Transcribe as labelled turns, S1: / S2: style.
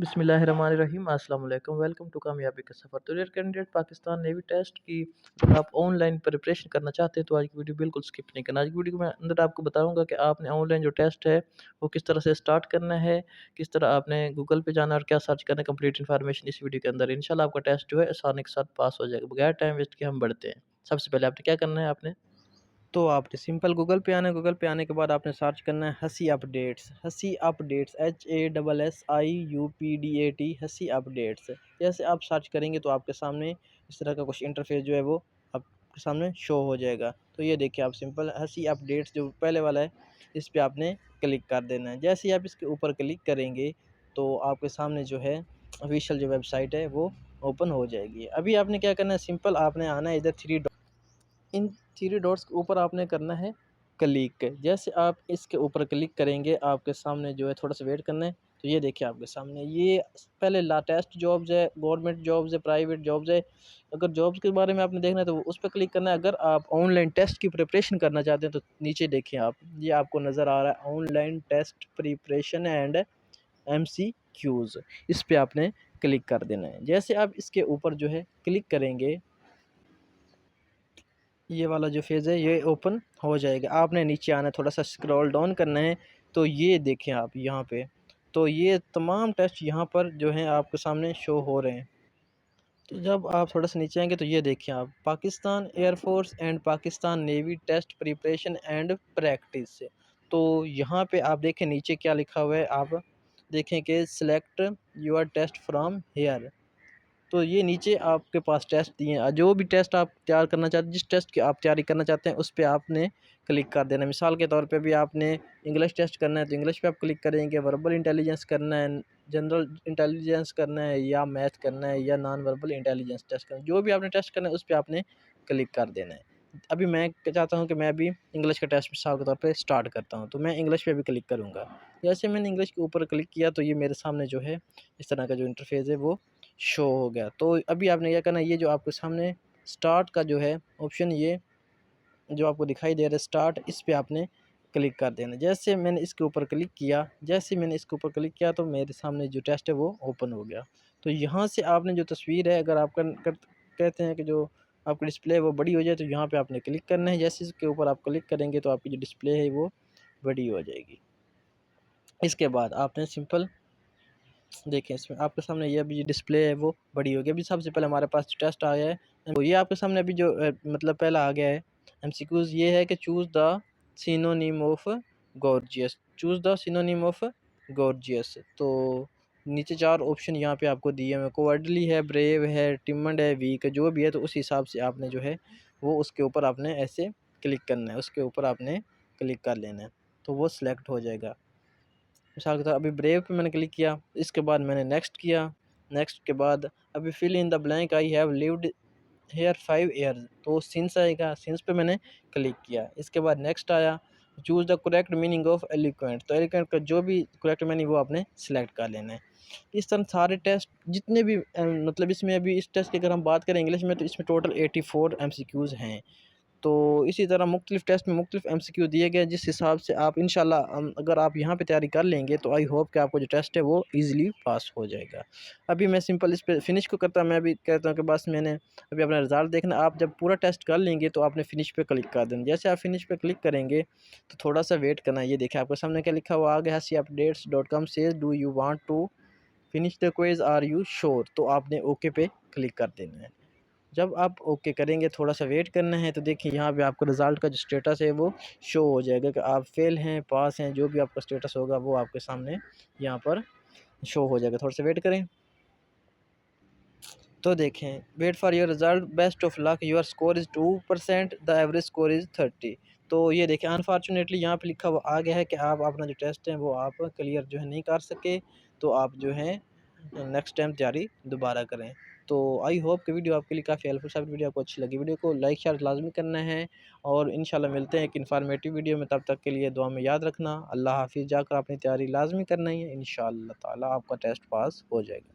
S1: बिस्मिल्लाहिर्रहमानिर्रहीम अस्सलाम वालेकुम। वेलकम टू कामयाबी का सफ़र। तो dear candidate, Pakistan navy test की अगर आप ऑनलाइन प्रिपरेशन करना चाहते हैं तो आज की वीडियो बिल्कुल स्किप नहीं करना। आज की वीडियो में अंदर आपको बताऊंगा कि आपने ऑनलाइन जो टेस्ट है वो किस तरह से स्टार्ट करना है, किस तरह आपने गूगल पे जाना है और क्या सर्च करना है। कंप्लीट इन्फॉर्मेशन इस वीडियो के अंदर। इंशाल्लाह आपका टेस्ट जो है आसानी के साथ पास हो जाएगा। बगैर टाइम वेस्ट के हम बढ़ते हैं। सबसे पहले आपने क्या करना है, आपने तो आपने सिंपल गूगल पे आना है। गूगल पे आने के बाद आपने सर्च करना है हसी अपडेट्स। हसी अपडेट्स HASSIUPDAT हसी अपडेट्स। जैसे आप सर्च करेंगे तो आपके सामने इस तरह का कुछ इंटरफेस जो है वो आपके सामने शो हो जाएगा। तो ये देखिए, आप सिंपल हसी अपडेट्स जो पहले वाला है इस पर आपने क्लिक कर देना है। जैसे ही आप इसके ऊपर क्लिक करेंगे तो आपके सामने जो है ऑफिशियल जो वेबसाइट है वो ओपन हो जाएगी। अभी आपने क्या करना है, सिंपल आपने आना है इधर इन थ्री डॉट्स के ऊपर आपने करना है क्लिक। जैसे आप इसके ऊपर क्लिक करेंगे आपके सामने जो है, थोड़ा सा वेट करना है। तो ये देखिए आपके सामने ये पहले लाटेस्ट जॉब्स है, गवर्नमेंट जॉब्स है, प्राइवेट जॉब्स है। अगर जॉब्स के बारे में आपने देखना है तो उस पर क्लिक करना है। अगर आप ऑनलाइन टेस्ट की प्रिपरेशन करना चाहते हैं तो नीचे देखिए आप, ये आपको नज़र आ रहा है online test preparation and MCQs। इस पर आपने क्लिक कर देना है। जैसे आप इसके ऊपर जो है क्लिक करेंगे, ये वाला जो फेज़ है ये ओपन हो जाएगा। आपने नीचे आना है, थोड़ा सा स्क्रॉल डाउन करना है। तो ये देखें आप यहाँ पे, तो ये तमाम टेस्ट यहाँ पर जो हैं आपके सामने शो हो रहे हैं। तो जब आप थोड़ा सा नीचे आएंगे तो ये देखिए आप, Pakistan air force and Pakistan navy test preparation and practice. तो यहाँ पे आप देखें नीचे क्या लिखा हुआ है, आप देखें कि select your test from here. तो ये नीचे आपके पास टेस्ट दिए हैं। जो भी टेस्ट आप तैयार करना चाहते हैं, जिस टेस्ट की आप तैयारी करना चाहते हैं उस पे आपने क्लिक कर देना है। मिसाल के तौर पे भी आपने इंग्लिश टेस्ट करना है तो इंग्लिश पे आप क्लिक करेंगे। वर्बल इंटेलिजेंस करना है, जनरल इंटेलिजेंस करना है, या मैथ करना है, या नॉन वर्बल इंटेलिजेंस टेस्ट करना है, जो भी आपने टेस्ट करना है उस पर आपने क्लिक कर देना है। अभी मैं चाहता हूँ कि मैं अभी इंग्लिश का टेस्ट मिसाल के तौर पे स्टार्ट करता हूँ, तो मैं इंग्लिश पे भी क्लिक करूँगा। जैसे मैंने इंग्लिश के ऊपर क्लिक किया तो ये मेरे सामने जो है इस तरह का जो इंटरफेस है वो शो हो गया। तो अभी आपने क्या करना है, ये जो आपके सामने स्टार्ट का जो है ऑप्शन, ये जो आपको दिखाई दे रहा है स्टार्ट, इस पे आपने क्लिक कर देना। जैसे मैंने इसके ऊपर क्लिक किया, तो मेरे सामने जो टेस्ट है वो ओपन हो गया। तो यहाँ से आपने जो तस्वीर है, अगर आप कहते हैं कि जो आपकी डिस्प्ले है वो बड़ी हो जाए तो यहाँ पे आपने क्लिक करना है। जैसे इसके ऊपर आप क्लिक करेंगे तो आपकी जो डिस्प्ले है वो बड़ी हो जाएगी। इसके बाद आपने सिंपल देखें, इसमें आपके सामने ये अभी डिस्प्ले है वो बड़ी होगी। अभी सबसे पहले हमारे पास जो टेस्ट आया है तो ये आपके सामने अभी जो मतलब पहला आ गया है MCQs, ये है कि choose the synonym of gorgeous. तो नीचे चार ऑप्शन यहाँ पे आपको दिए हुए, कोवर्डली है, ब्रेव है, टिमंड है, वीक, जो भी है। तो उस हिसाब से आपने जो है वो उसके ऊपर आपने ऐसे क्लिक करना है, उसके ऊपर आपने क्लिक कर लेना है तो वो सिलेक्ट हो जाएगा। मिसाल के तौर अभी ब्रेव पे मैंने क्लिक किया, इसके बाद मैंने नेक्स्ट किया। नेक्स्ट के बाद अभी fill in the blank, I have lived here 5 years, तो सिंस आएगा, सिंस पे मैंने क्लिक किया। इसके बाद नेक्स्ट आया, choose the correct meaning of eloquent. तो एलिक्वेंट का जो भी करेक्ट मीनिंग वो आपने सेलेक्ट कर लेना है। इस तरह सारे टेस्ट जितने भी मतलब इसमें अभी इस टेस्ट की अगर हम बात करें इंग्लिश में तो इसमें टोटल 84 MCQs हैं। तो इसी तरह मुख्तलिफ़ टेस्ट में मुख्तलिफ़ MCQ दिए गए, जिस हिसाब से आप इंशाल्लाह अगर आप यहाँ पे तैयारी कर लेंगे तो आई होप कि आपको जो टेस्ट है वो ईज़िली पास हो जाएगा। अभी मैं सिंपल इस पे फिनिश को करता, मैं अभी कहता हूँ कि बस मैंने अभी अपना रिज़ल्ट देखना। आप जब पूरा टेस्ट कर लेंगे तो आपने फिनिश पे क्लिक कर देना। जैसे आप फिनिश पे क्लिक करेंगे तो थोड़ा सा वेट करना है। ये देखिए आपके सामने क्या लिखा हुआ आ गया, hasiupdates.com says do you want to finish the quiz, are you sure. तो आपने ओके पे क्लिक कर देना है। जब आप ओके करेंगे, थोड़ा सा वेट करना है, तो देखिए यहाँ पे आपको रिज़ल्ट का जो स्टेटस है वो शो हो जाएगा कि आप फेल हैं, पास हैं, जो भी आपका स्टेटस होगा वो आपके सामने यहाँ पर शो हो जाएगा। थोड़ा सा वेट करें तो देखें, wait for your result, best of luck, your score is 2%, the average score is 30। तो ये देखें अनफॉर्चुनेटली यहाँ पे लिखा हुआ आ गया है कि आप अपना जो टेस्ट है वो आप क्लियर जो है नहीं कर सके, तो आप जो है नेक्स्ट टाइम तैयारी दोबारा करें। तो आई होप कि वीडियो आपके लिए काफ़ी हेल्पफुल साबित, वीडियो आपको अच्छी लगी, वीडियो को लाइक शेयर लाजमी करना है। और इंशाल्लाह मिलते हैं एक इन्फॉर्मेटिव वीडियो में, तब तक के लिए दुआ में याद रखना। अल्लाह हाफिज़, जाकर अपनी तैयारी लाजमी करना ही है, इंशाअल्लाह ताला आपका टेस्ट पास हो जाएगा।